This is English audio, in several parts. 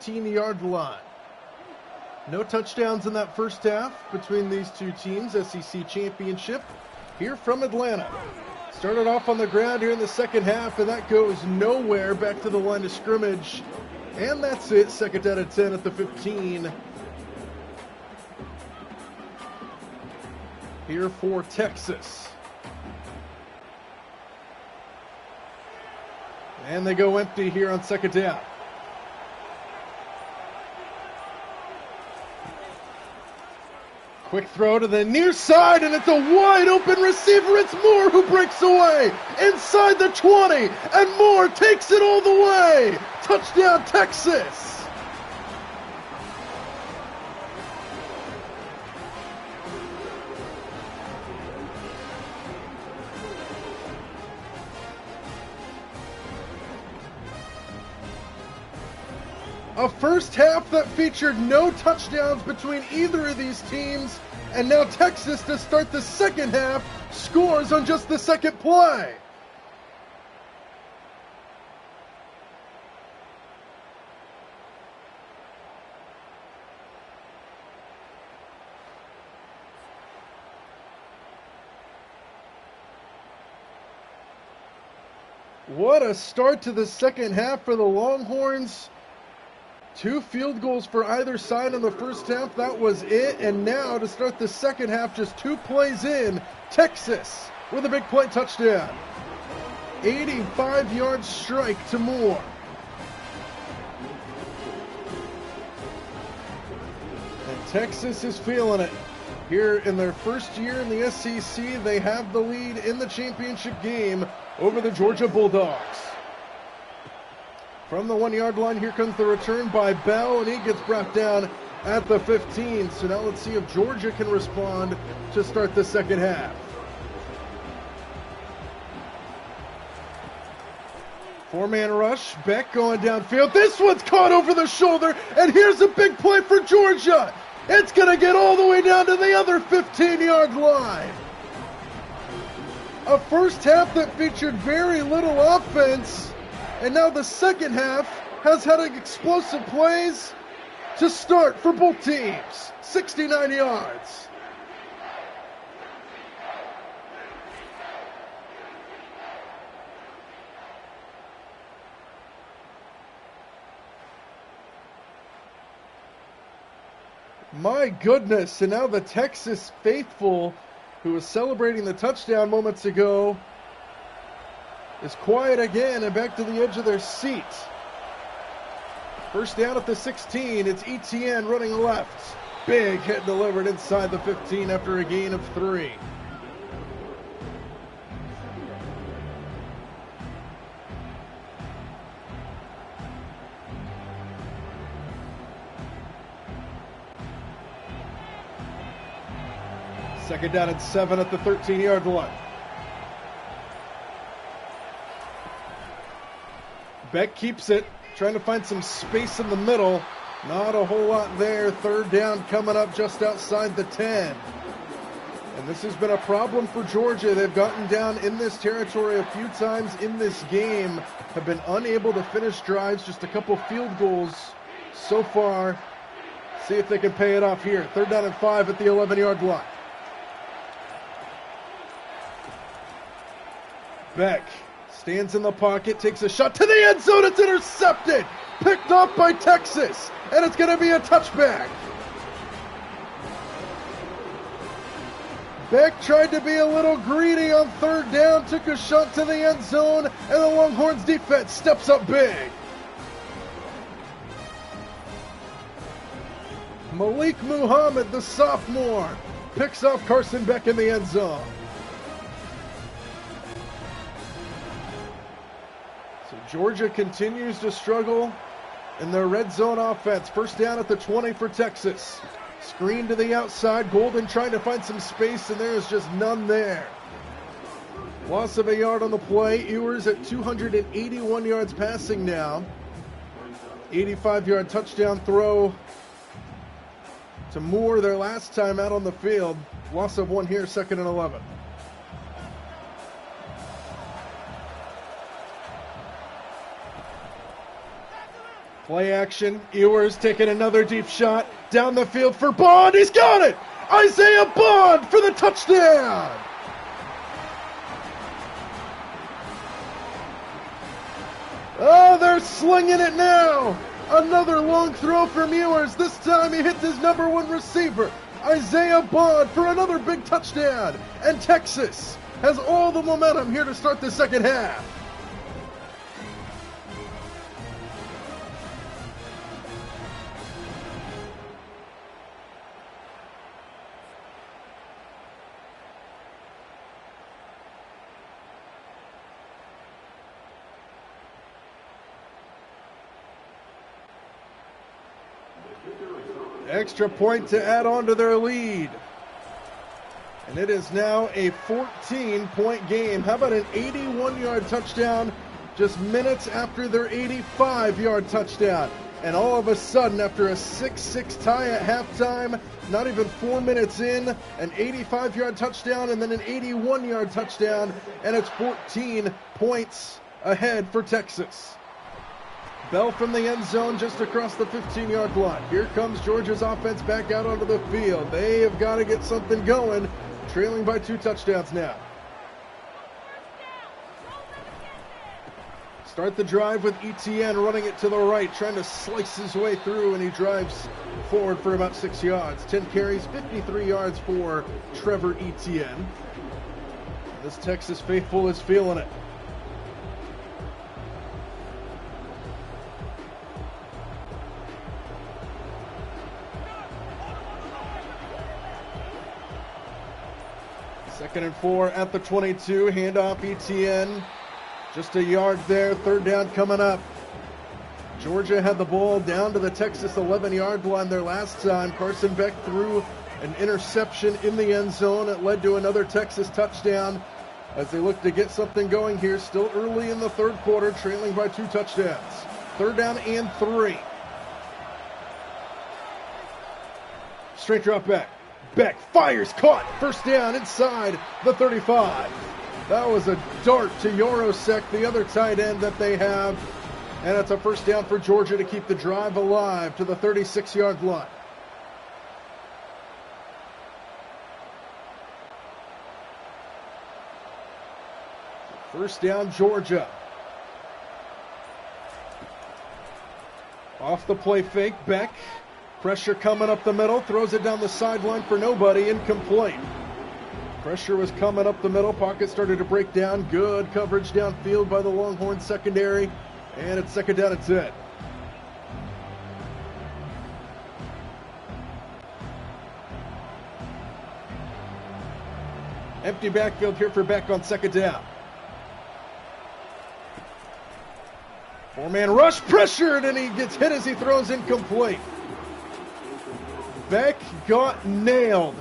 15-yard line. No touchdowns in that first half between these two teams. SEC championship here from Atlanta. Started off on the ground here in the second half, and that goes nowhere. Back to the line of scrimmage. And that's it. Second down and 10 at the 15. Here for Texas. And they go empty here on second down. Quick throw to the near side, and it's a wide open receiver. It's Moore who breaks away inside the 20, and Moore takes it all the way. Touchdown, Texas. A first half that featured no touchdowns between either of these teams, and now Texas, to start the second half, scores on just the second play. What a start to the second half for the Longhorns. 2 field goals for either side in the first half. That was it. And now to start the second half, just 2 plays in, Texas with a big play touchdown. 85-yard strike to Moore. And Texas is feeling it. Here in their first year in the SEC, they have the lead in the championship game over the Georgia Bulldogs. From the 1-yard line, here comes the return by Bell, and he gets brought down at the 15. So now let's see if Georgia can respond to start the second half. Four-man rush, Beck going downfield. This one's caught over the shoulder, and here's a big play for Georgia. It's going to get all the way down to the other 15-yard line. A first half that featured very little offense. And now the second half has had explosive plays to start for both teams. 69 yards. My goodness, and now the Texas faithful, who was celebrating the touchdown moments ago, is quiet again and back to the edge of their seat. First down at the 16. It's Etienne running left. Big hit delivered inside the 15 after a gain of 3. Second down and 7 at the 13-yard line. Beck keeps it, trying to find some space in the middle. Not a whole lot there. Third down coming up just outside the 10. And this has been a problem for Georgia. They've gotten down in this territory a few times in this game, have been unable to finish drives, just a couple field goals so far. See if they can pay it off here. Third down and 5 at the 11-yard line. Beck stands in the pocket, takes a shot to the end zone. It's intercepted. Picked off by Texas. And it's going to be a touchback. Beck tried to be a little greedy on third down, took a shot to the end zone, and the Longhorns defense steps up big. Malik Muhammad, the sophomore, picks off Carson Beck in the end zone. Georgia continues to struggle in their red zone offense. First down at the 20 for Texas. Screen to the outside. Golden trying to find some space, and there is just none there. Loss of a yard on the play. Ewers at 281 yards passing now. 85-yard touchdown throw to Moore their last time out on the field. Loss of 1 here, second and 11. Play action. Ewers taking another deep shot down the field for Bond. He's got it! Isaiah Bond for the touchdown! Oh, they're slinging it now! Another long throw from Ewers. This time he hits his number one receiver, Isaiah Bond, for another big touchdown. And Texas has all the momentum here to start the second half. Extra point to add on to their lead. And it is now a 14-point game. How about an 81-yard touchdown just minutes after their 85-yard touchdown? And all of a sudden, after a 6-6 tie at halftime, not even 4 minutes in, an 85-yard touchdown and then an 81-yard touchdown, and it's 14 points ahead for Texas. Bell from the end zone just across the 15-yard line. Here comes Georgia's offense back out onto the field. They have got to get something going, trailing by 2 touchdowns now. Start the drive with Etienne running it to the right, trying to slice his way through, and he drives forward for about 6 yards. 10 carries, 53 yards for Trevor Etienne. This Texas faithful is feeling it. Second and 4 at the 22. Handoff Etienne. Just a yard there. Third down coming up. Georgia had the ball down to the Texas 11-yard line there last time. Carson Beck threw an interception in the end zone. It led to another Texas touchdown as they look to get something going here. Still early in the third quarter, trailing by 2 touchdowns. Third down and 3. Straight drop back. Beck fires, caught, first down inside the 35. That was a dart to Yorosek, the other tight end that they have. And it's a first down for Georgia to keep the drive alive to the 36-yard line. First down, Georgia. Off the play fake, Beck. Pressure coming up the middle, throws it down the sideline for nobody, incomplete. Pressure was coming up the middle, pocket started to break down. Good coverage downfield by the Longhorns secondary, and it's second down and 10. Empty backfield here for Beck on second down. 4-man rush, pressured, and he gets hit as he throws incomplete. Beck got nailed,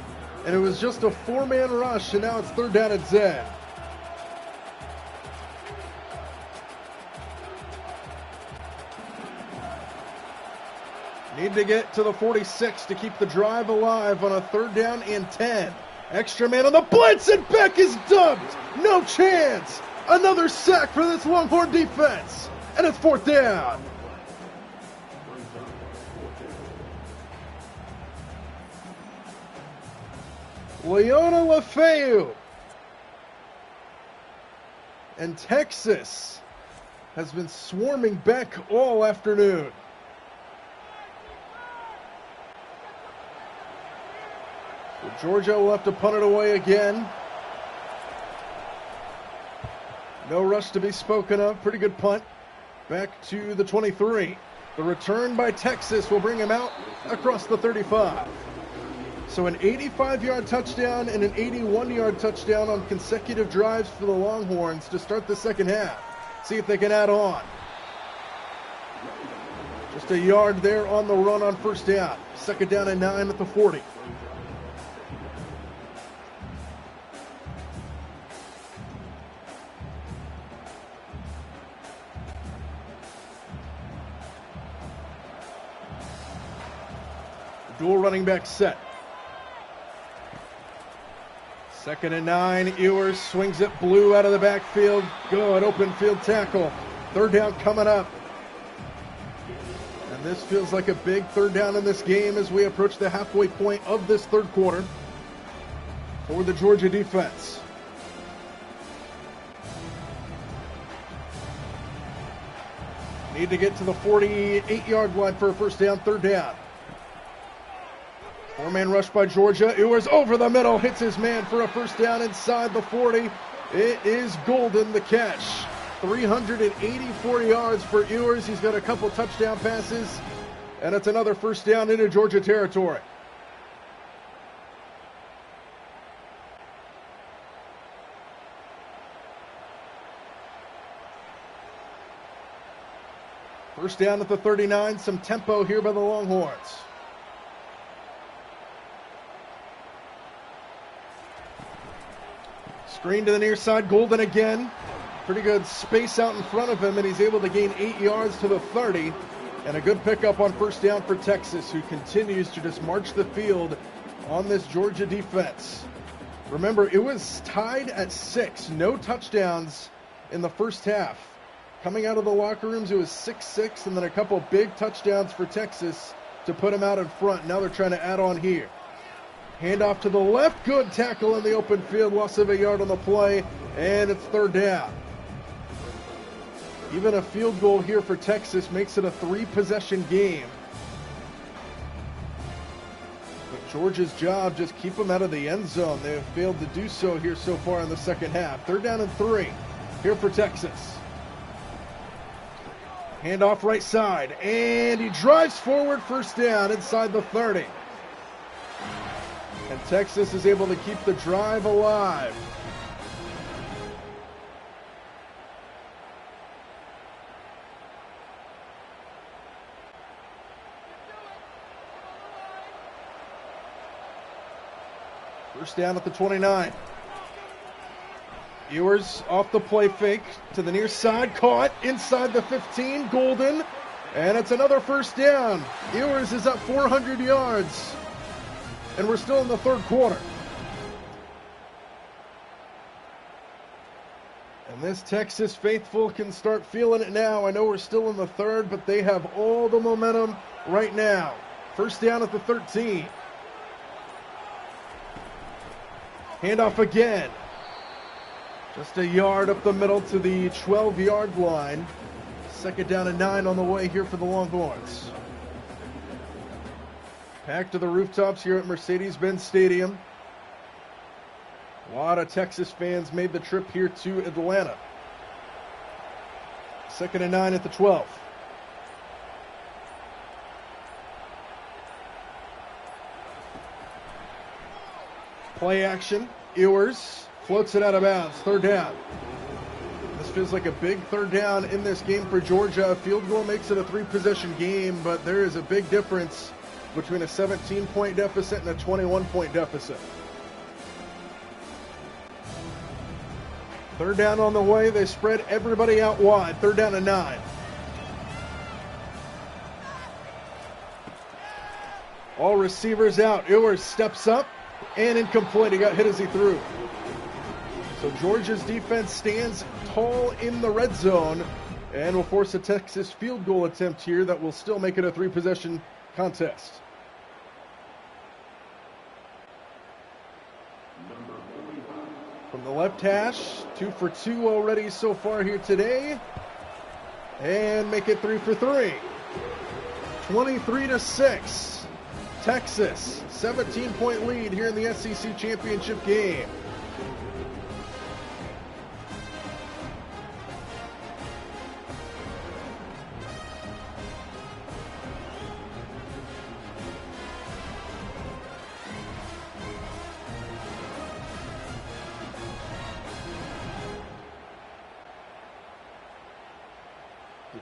and it was just a 4-man rush, and now it's third down and 10. Need to get to the 46 to keep the drive alive on a third down and 10. Extra man on the blitz, and Beck is dumped. No chance. Another sack for this Longhorn defense, and it's fourth down. Leona Lefeu. And Texas has been swarming Beck all afternoon. So Georgia will have to punt it away again. No rush to be spoken of. Pretty good punt. Back to the 23. The return by Texas will bring him out across the 35. So an 85-yard touchdown and an 81-yard touchdown on consecutive drives for the Longhorns to start the second half. See if they can add on. Just a yard there on the run on first down. Second down and 9 at the 40. Dual running back set. Second and 9, Ewers swings it blue out of the backfield. Good open field tackle. Third down coming up. And this feels like a big third down in this game as we approach the halfway point of this third quarter for the Georgia defense. Need to get to the 48-yard line for a first down, third down. Four-man rush by Georgia. Ewers over the middle, hits his man for a first down inside the 40. It is Golden, the catch. 384 yards for Ewers. He's got a couple touchdown passes, and it's another first down into Georgia territory. First down at the 39, some tempo here by the Longhorns. Screen to the near side, Golden again. Pretty good space out in front of him, and he's able to gain 8 yards to the 30. And a good pickup on first down for Texas, who continues to just march the field on this Georgia defense. Remember, it was tied at 6, no touchdowns in the first half. Coming out of the locker rooms, it was 6-6, and then a couple big touchdowns for Texas to put them out in front. Now they're trying to add on here. Handoff to the left, good tackle in the open field, loss of a yard on the play, and it's third down. Even a field goal here for Texas makes it a 3-possession game. But Georgia's job, just keep them out of the end zone. They have failed to do so here so far in the second half. Third down and 3 here for Texas. Handoff right side, and he drives forward, first down inside the 30. And Texas is able to keep the drive alive. First down at the 29. Ewers off the play fake to the near side, caught inside the 15, Golden, and it's another first down. Ewers is up 400 yards, and we're still in the third quarter. And this Texas faithful can start feeling it now. I know we're still in the third, but they have all the momentum right now. First down at the 13. Handoff again. Just a yard up the middle to the 12-yard line. Second down and 9 on the way here for the Longhorns. Packed to the rooftops here at Mercedes-Benz Stadium. A lot of Texas fans made the trip here to Atlanta. Second and 9 at the 12. Play action. Ewers floats it out of bounds. Third down. This feels like a big third down in this game for Georgia. A field goal makes it a 3-possession game, but there is a big difference between a 17-point deficit and a 21-point deficit. Third down on the way. They spread everybody out wide. Third down and 9. All receivers out. Ewers steps up and incomplete. He got hit as he threw. So Georgia's defense stands tall in the red zone and will force a Texas field goal attempt here that will still make it a 3-possession contest. From the left hash, 2 for 2 already so far here today. And make it 3 for 3. 23-6. Texas, 17-point lead here in the SEC championship game.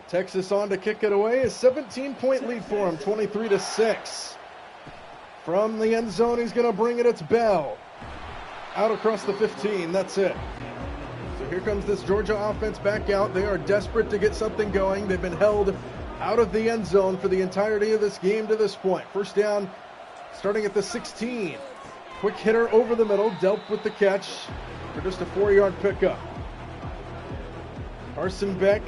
Texas on to kick it away. A 17-point lead for him, 23-6. From the end zone, he's going to bring it. It's Bell. Out across the 15. That's it. So here comes this Georgia offense back out. They are desperate to get something going. They've been held out of the end zone for the entirety of this game to this point. First down, starting at the 16. Quick hitter over the middle. Delp with the catch for just a 4-yard pickup. Carson Beck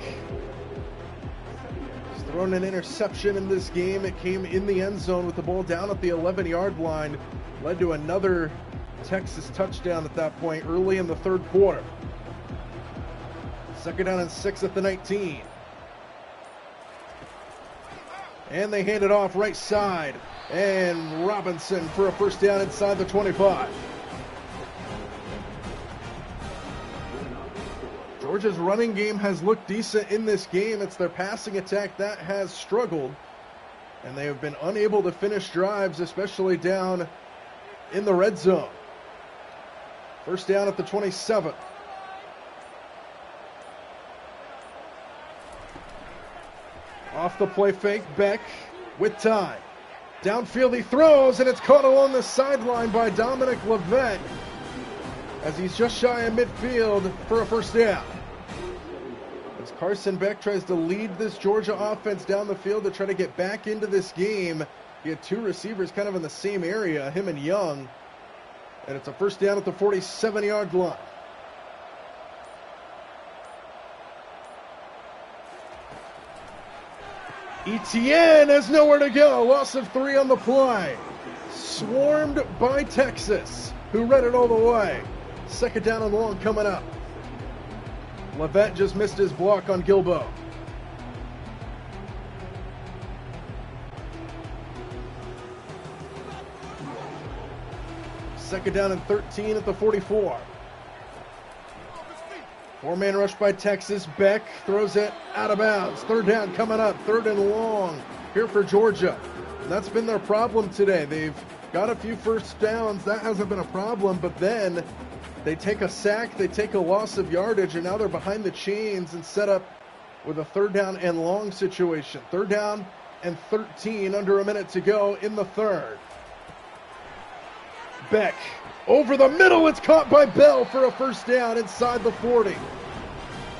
thrown an interception in this game. It came in the end zone with the ball down at the 11-yard line. Led to another Texas touchdown at that point early in the third quarter. 2nd down and 6 at the 19. And they hand it off right side. And Robinson for a first down inside the 25. Georgia's running game has looked decent in this game. It's their passing attack that has struggled. And they have been unable to finish drives, especially down in the red zone. First down at the 27. Off the play fake, Beck with time. Downfield he throws, and it's caught along the sideline by Dominic Levette as he's just shy of midfield for a first down. As Carson Beck tries to lead this Georgia offense down the field to try to get back into this game. He had two receivers kind of in the same area, him and Young. And it's a first down at the 47-yard line. Etienne has nowhere to go. Loss of 3 on the play. Swarmed by Texas, who read it all the way. 2nd down and long coming up. Levette just missed his block on Gilbo. Second down and 13 at the 44. 4-man rush by Texas. Beck throws it out of bounds. 3rd down coming up. 3rd and long here for Georgia. And that's been their problem today. They've got a few first downs. That hasn't been a problem. But then they take a sack. They take a loss of yardage. And now they're behind the chains and set up with a 3rd down and long situation. 3rd down and 13. Under a minute to go in the 3rd. Beck over the middle. It's caught by Bell for a first down inside the 40.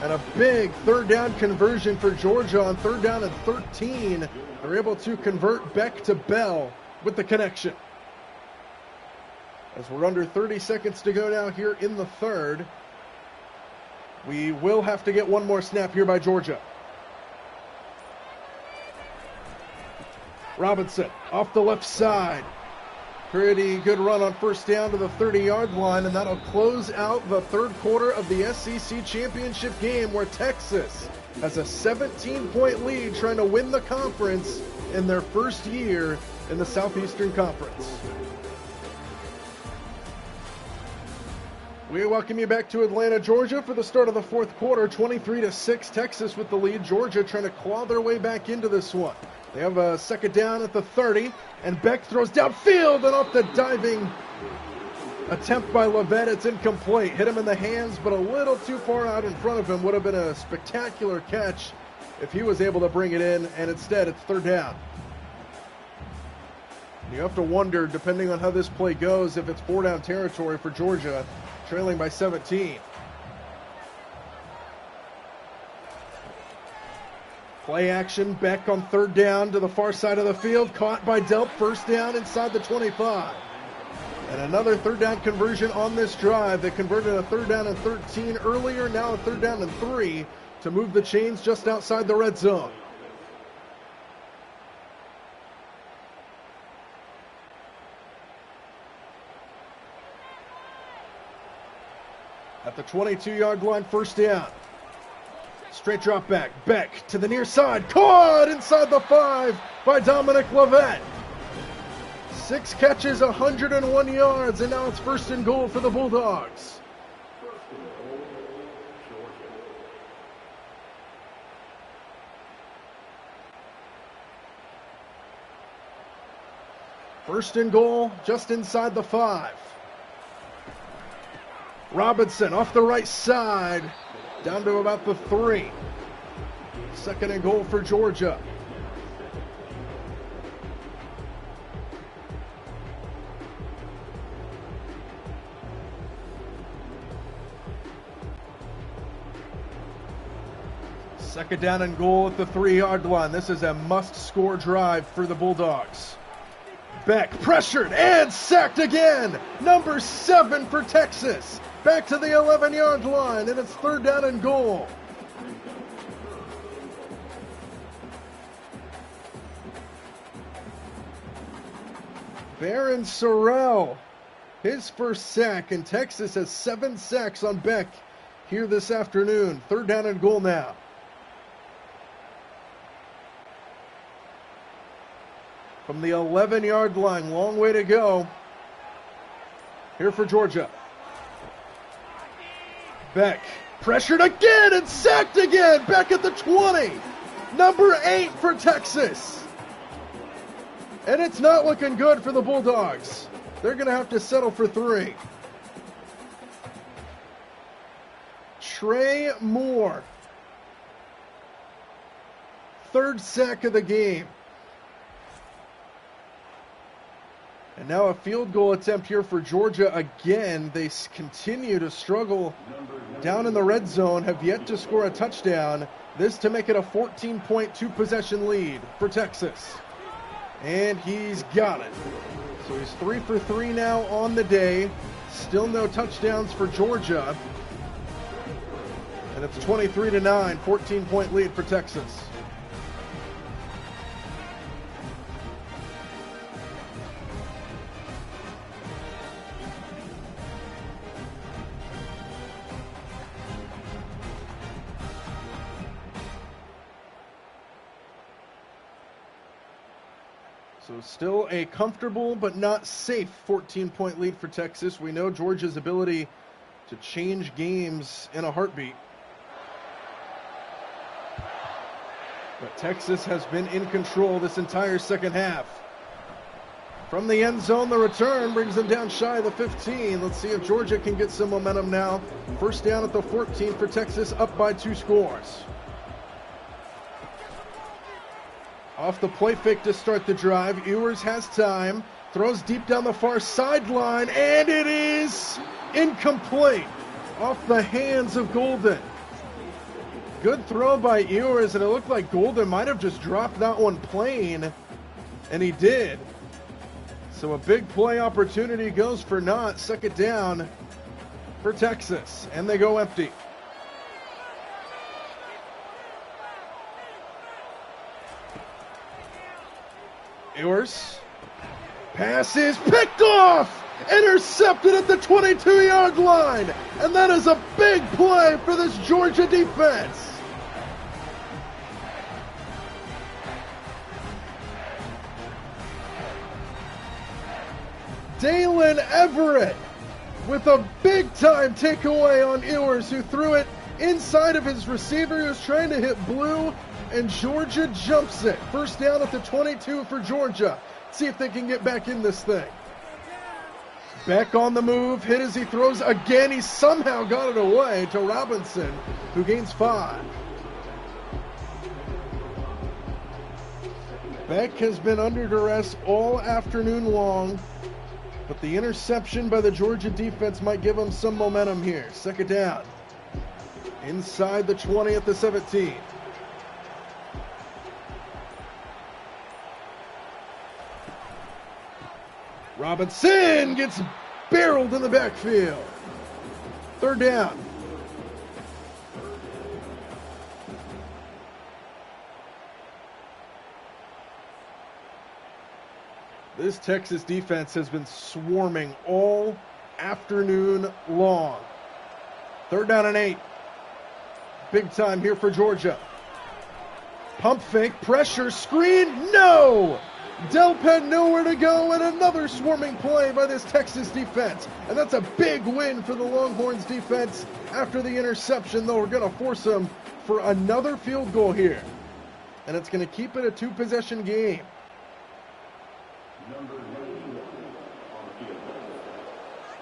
And a big 3rd down conversion for Georgia on 3rd down and 13. They're able to convert Beck to Bell with the connection. As we're under 30 seconds to go now here in the 3rd. We will have to get one more snap here by Georgia. Robinson off the left side. Pretty good run on first down to the 30-yard line, and that'll close out the 3rd quarter of the SEC championship game where Texas has a 17-point lead trying to win the conference in their first year in the Southeastern Conference. We welcome you back to Atlanta, Georgia for the start of the 4th quarter. 23-6, Texas with the lead. Georgia trying to claw their way back into this one. They have a 2nd down at the 30, and Beck throws downfield, and off the diving attempt by Levette, it's incomplete. Hit him in the hands, but a little too far out in front of him. Would have been a spectacular catch if he was able to bring it in, and instead it's 3rd down. You have to wonder, depending on how this play goes, if it's 4-down territory for Georgia, trailing by 17. Play action, Beck on 3rd down to the far side of the field, caught by Delp, first down inside the 25. And another 3rd down conversion on this drive. They converted a 3rd down and 13 earlier, now a 3rd down and 3 to move the chains just outside the red zone. At the 22-yard line, first down. Straight drop back. Beck to the near side. Caught inside the 5 by Dominic Levette. 6 catches, 101 yards, and now it's 1st and goal for the Bulldogs. First and goal, just inside the 5. Robinson off the right side, down to about the 3. 2nd and goal for Georgia. Second down and goal at the 3-yard line. This is a must-score drive for the Bulldogs. Beck pressured and sacked again. Number 7 for Texas. Back to the 11-yard line, and it's 3rd down and goal. Baron Sorrell, his first sack, and Texas has 7 sacks on Beck here this afternoon. 3rd down and goal now. From the 11-yard line, long way to go. Here for Georgia. Beck, pressured again and sacked again. Beck at the 20. Number 8 for Texas. And it's not looking good for the Bulldogs. They're going to have to settle for 3. Trey Moore, 3rd sack of the game. And now a field goal attempt here for Georgia again. They continue to struggle down in the red zone, have yet to score a touchdown. This to make it a 14-point possession lead for Texas. And he's got it. So he's 3 for 3 now on the day. Still no touchdowns for Georgia. And it's 23-9, 14-point lead for Texas. So still a comfortable but not safe 14-point lead for Texas. We know Georgia's ability to change games in a heartbeat. But Texas has been in control this entire second half. From the end zone, the return brings them down shy of the 15. Let's see if Georgia can get some momentum now. 1st down at the 14 for Texas, up by 2 scores. Off the play fake to start the drive. Ewers has time. Throws deep down the far sideline, and it is incomplete. Off the hands of Golden. Good throw by Ewers, and it looked like Golden might have just dropped that one plain, and he did. So a big play opportunity goes for naught. 2nd down for Texas, and they go empty. Ewers, pass is picked off, intercepted at the 22-yard line, and that is a big play for this Georgia defense. Dalen Everett with a big-time takeaway on Ewers, who threw it inside of his receiver. He was trying to hit blue, and Georgia jumps it. 1st down at the 22 for Georgia. See if they can get back in this thing. Beck on the move, hit as he throws again. He somehow got it away to Robinson, who gains 5. Beck has been under duress all afternoon long, but the interception by the Georgia defense might give them some momentum here. 2nd down. Inside the 20 at the 17. Robinson gets barreled in the backfield. 3rd down. This Texas defense has been swarming all afternoon long. 3rd down and 8. Big time here for Georgia. Pump fake, pressure, screen, no! Delpit nowhere to go, and another swarming play by this Texas defense. And that's a big win for the Longhorns defense after the interception, though we're going to force them for another field goal here. And it's going to keep it a 2-possession game.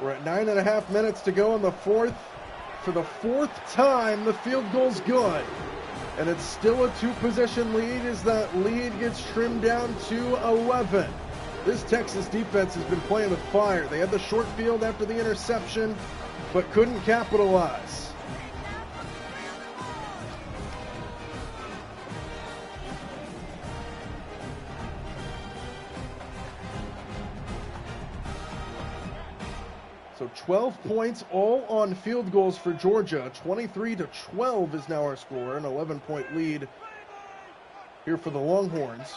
We're at 9.5 minutes to go in the 4th. For the 4th time, the field goal's good. And it's still a 2-possession lead as that lead gets trimmed down to 11. This Texas defense has been playing with fire. They had the short field after the interception, but couldn't capitalize. So 12 points all on field goals for Georgia. 23-12 is now our score, an 11-point lead here for the Longhorns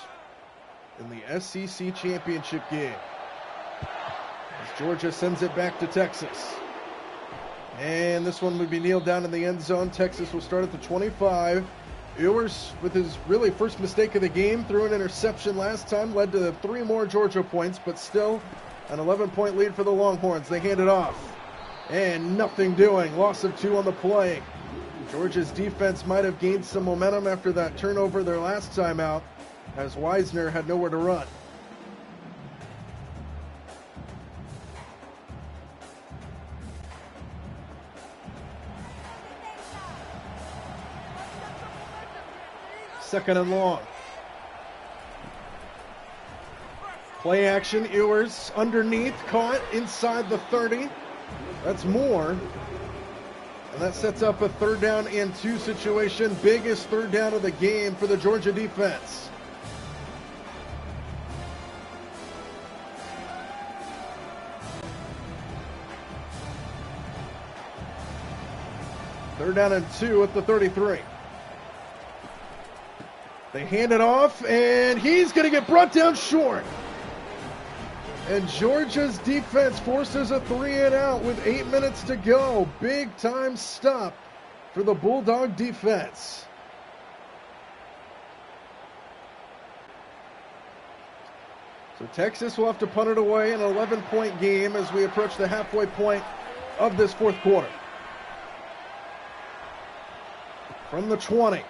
in the SEC championship game. Georgia sends it back to Texas. And this one would be kneeled down in the end zone. Texas will start at the 25. Ewers, with his really first mistake of the game, threw an interception last time, led to 3 more Georgia points, but still an 11-point lead for the Longhorns. They hand it off. And nothing doing. Loss of 2 on the play. Georgia's defense might have gained some momentum after that turnover their last time out, as Wisner had nowhere to run. Second and long. Play action, Ewers underneath, caught inside the 30. That's more. And that sets up a 3rd down and 2 situation. Biggest 3rd down of the game for the Georgia defense. Third down and 2 at the 33. They hand it off, and he's going to get brought down short. And Georgia's defense forces a 3-and-out with 8 minutes to go. Big time stop for the Bulldog defense. So Texas will have to punt it away in an 11-point game as we approach the halfway point of this 4th quarter. From the 20.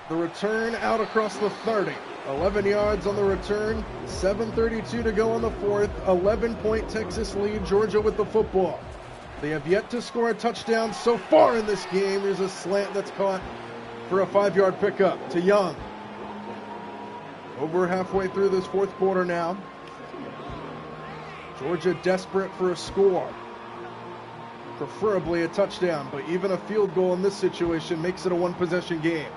The return out across the 30. 11 yards on the return. 7:32 to go on the 4th. 11-point Texas lead. Georgia with the football. They have yet to score a touchdown so far in this game. Here's a slant that's caught for a 5-yard pickup to Young. Over halfway through this 4th quarter now. Georgia desperate for a score. Preferably a touchdown, but even a field goal in this situation makes it a 1-possession game.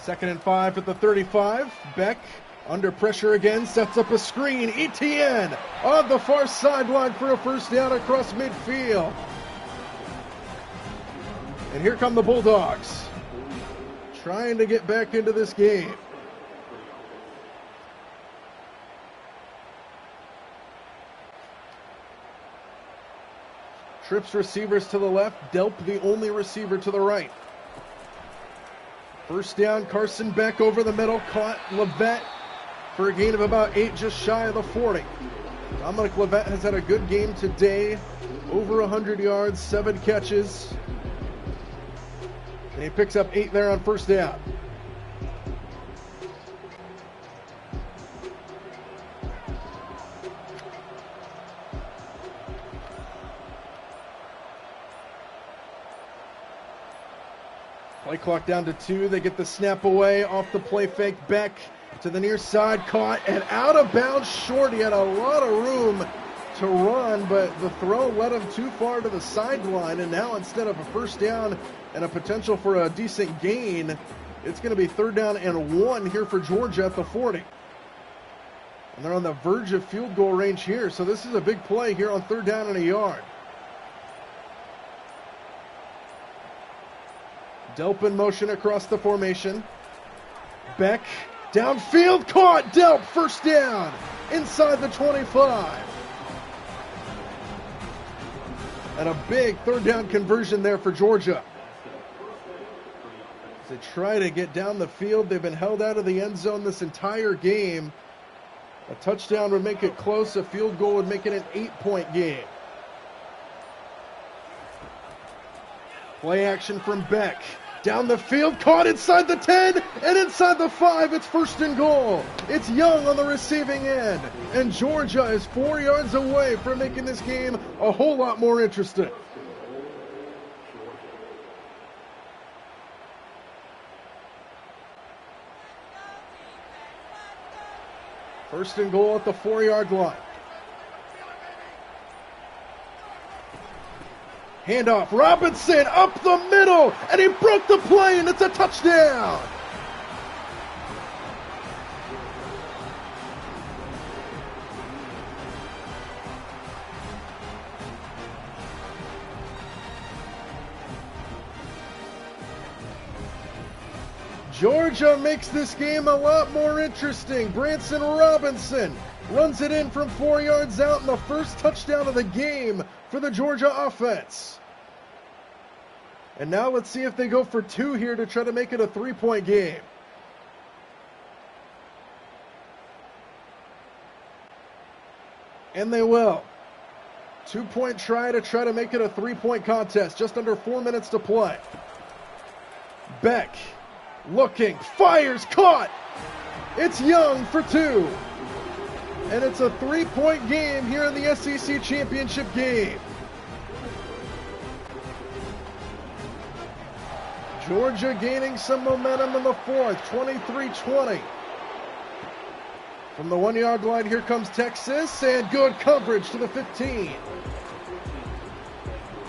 2nd and 5 at the 35. Beck under pressure again, sets up a screen. Etienne on the far sideline for a 1st down across midfield. And here come the Bulldogs, trying to get back into this game. Trips receivers to the left, Delp the only receiver to the right. 1st down, Carson Beck over the middle, caught Levette for a gain of about 8, just shy of the 40. Dominic Levette has had a good game today, over 100 yards, 7 catches. And he picks up 8 there on 1st down. Play clock down to 2. They get the snap away off the play fake. Beck to the near side, caught and out of bounds short. He had a lot of room to run, but the throw led him too far to the sideline. And now instead of a 1st down and a potential for a decent gain, it's going to be 3rd down and 1 here for Georgia at the 40. And they're on the verge of field goal range here. So this is a big play here on 3rd down and a yard. Delp in motion across the formation. Beck downfield, caught. Delp, 1st down inside the 25. And a big 3rd down conversion there for Georgia. As they try to get down the field, they've been held out of the end zone this entire game. A touchdown would make it close. A field goal would make it an 8-point game. Play action from Beck. Down the field, caught inside the 10 and inside the 5. It's 1st and goal. It's Young on the receiving end. And Georgia is 4 yards away from making this game a whole lot more interesting. First and goal at the 4-yard line. Handoff, Robinson up the middle, and he broke the play, and it's a touchdown. Georgia makes this game a lot more interesting. Branson Robinson runs it in from 4 yards out in the first touchdown of the game for the Georgia offense. And now let's see if they go for 2 here to try to make it a 3-point game. And they will. 2-point try to make it a 3-point contest. Just under 4 minutes to play. Beck looking, fires, caught. It's Young for 2. And it's a 3-point game here in the SEC championship game. Georgia gaining some momentum in the fourth, 23-20. From the 1-yard line, here comes Texas, and good coverage to the 15.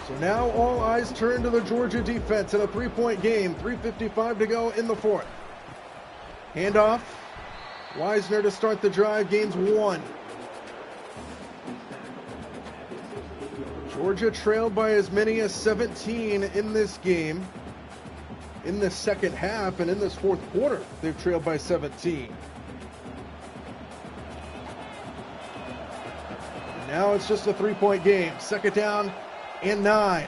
So now all eyes turn to the Georgia defense in a 3-point game. 3:55 to go in the fourth. Handoff. Wisner to start the drive, gains 1. Georgia trailed by as many as 17 in this game. In the second half and in this fourth quarter, they've trailed by 17. Now it's just a 3-point game. Second down and 9.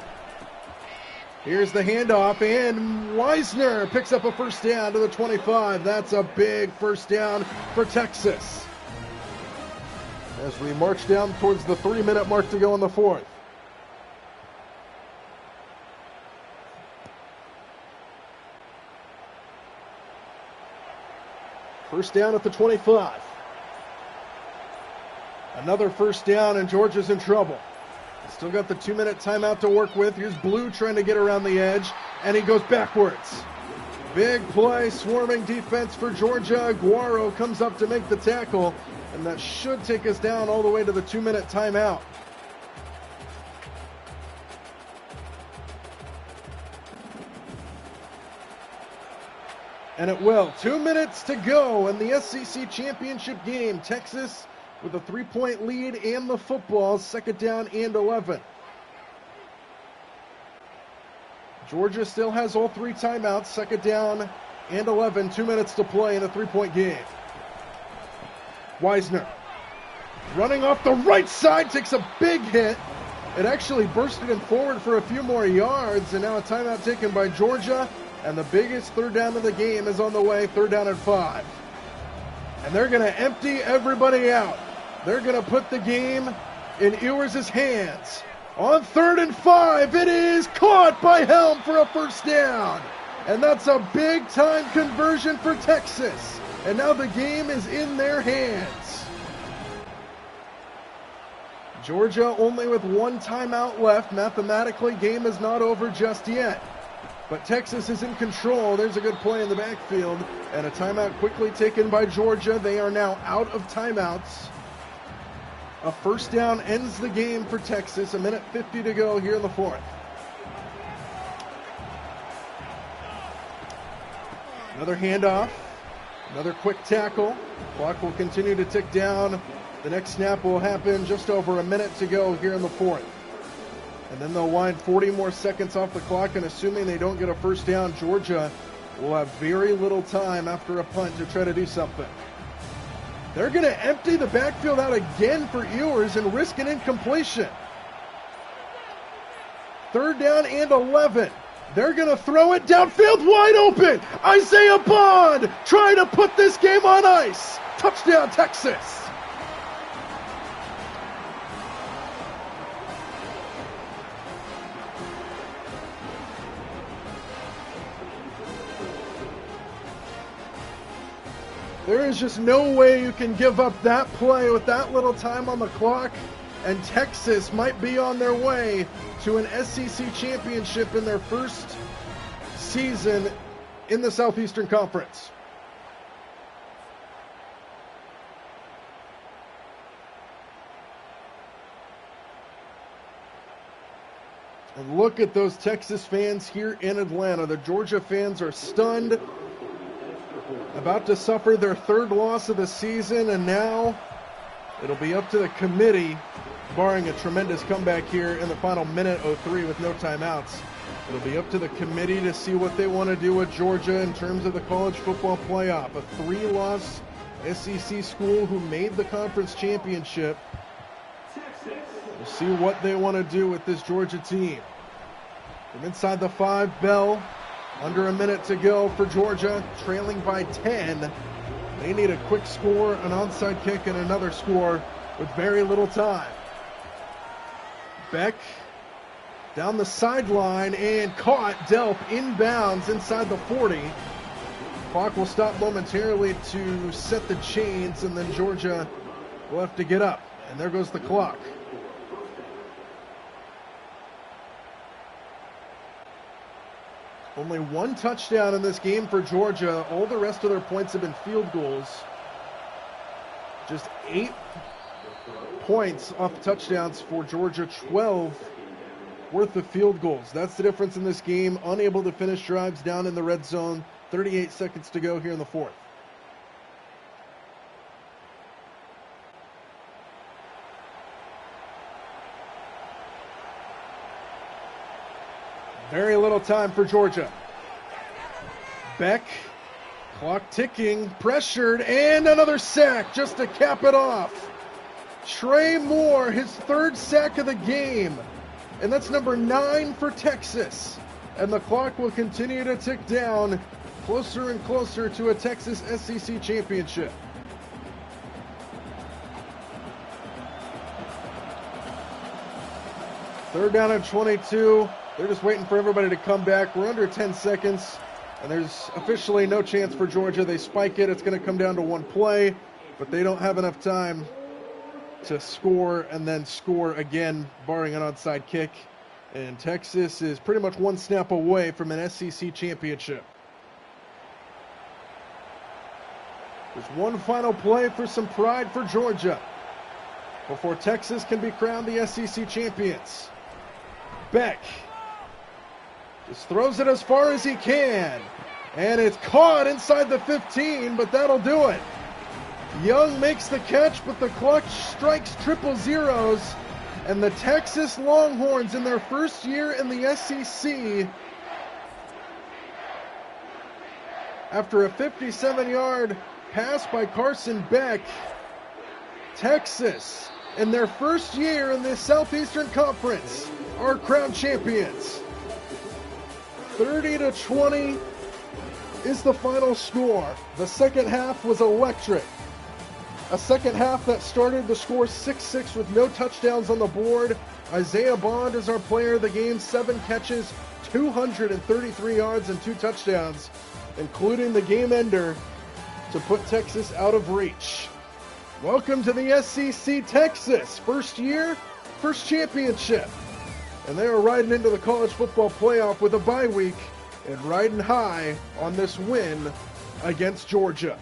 Here's the handoff, and Wisner picks up a first down to the 25. That's a big first down for Texas. As we march down towards the 3-minute mark to go in the fourth. First down at the 25. Another first down, and Georgia's in trouble. Still got the 2-minute timeout to work with. Here's Blue trying to get around the edge, and he goes backwards. Big play, swarming defense for Georgia. Aguero comes up to make the tackle, and that should take us down all the way to the 2-minute timeout. And it will. 2 minutes to go in the SEC championship game. Texas with a 3-point lead and the football. Second down and 11. Georgia still has all 3 timeouts. Second down and 11. 2 minutes to play in a 3-point game. Wisner running off the right side, takes a big hit. It actually bursted him forward for a few more yards, and now a timeout taken by Georgia. And the biggest third down of the game is on the way, 3rd down and 5. And they're going to empty everybody out. They're going to put the game in Ewers' hands. On 3rd and 5, it is caught by Helm for a first down. And that's a big-time conversion for Texas. And now the game is in their hands. Georgia only with 1 timeout left. Mathematically, game is not over just yet. But Texas is in control. There's a good play in the backfield. And a timeout quickly taken by Georgia. They are now out of timeouts. A first down ends the game for Texas. 1:50 to go here in the fourth. Another handoff. Another quick tackle. Clock will continue to tick down. The next snap will happen just over a minute to go here in the fourth. And then they'll wind 40 more seconds off the clock, and assuming they don't get a first down, Georgia will have very little time after a punt to try to do something. They're going to empty the backfield out again for Ewers and risk an incompletion. 3rd down and 11. They're going to throw it downfield wide open. Isaiah Bond trying to put this game on ice. Touchdown, Texas. There is just no way you can give up that play with that little time on the clock, and Texas might be on their way to an SEC championship in their first season in the Southeastern Conference. And look at those Texas fans here in Atlanta. The Georgia fans are stunned, about to suffer their 3rd loss of the season, and now it'll be up to the committee, barring a tremendous comeback here in the final minute 03 with no timeouts, It'll be up to the committee to see what they want to do with Georgia in terms of the college football playoff. A 3-loss SEC school who made the conference championship. We'll see what they want to do with this Georgia team. From inside the 5, Bell. Under a minute to go for Georgia, trailing by 10. They need a quick score, an onside kick, and another score with very little time. Beck down the sideline and caught. Delp inbounds inside the 40. Clock will stop momentarily to set the chains, and then Georgia will have to get up. And there goes the clock. Only one touchdown in this game for Georgia. All the rest of their points have been field goals. Just 8 points off touchdowns for Georgia, 12 worth of field goals. That's the difference in this game. Unable to finish drives down in the red zone. 38 seconds to go here in the 4th. Very little time for Georgia. Beck, clock ticking, pressured, and another sack just to cap it off. Trey Moore, his 3rd sack of the game. And that's number 9 for Texas. And the clock will continue to tick down, closer and closer to a Texas SEC championship. Third down and 22. They're just waiting for everybody to come back. We're under 10 seconds, and there's officially no chance for Georgia. They spike it. It's going to come down to one play, but they don't have enough time to score and then score again, barring an onside kick. And Texas is pretty much one snap away from an SEC championship. There's one final play for some pride for Georgia before Texas can be crowned the SEC champions. Beck just throws it as far as he can. And it's caught inside the 15, but that'll do it. Young makes the catch, but the clock strikes triple zeros. And the Texas Longhorns, in their first year in the SEC, after a 57-yard pass by Carson Beck, Texas, in their first year in the Southeastern Conference, are crowned champions. 30-20 is the final score. The second half was electric. A second half that started the score 6-6 with no touchdowns on the board. Isaiah Bond is our player of the game. 7 catches, 233 yards, and 2 touchdowns, including the game ender to put Texas out of reach. Welcome to the SEC Texas. First year, first championship. And they are riding into the college football playoff with a bye week and riding high on this win against Georgia.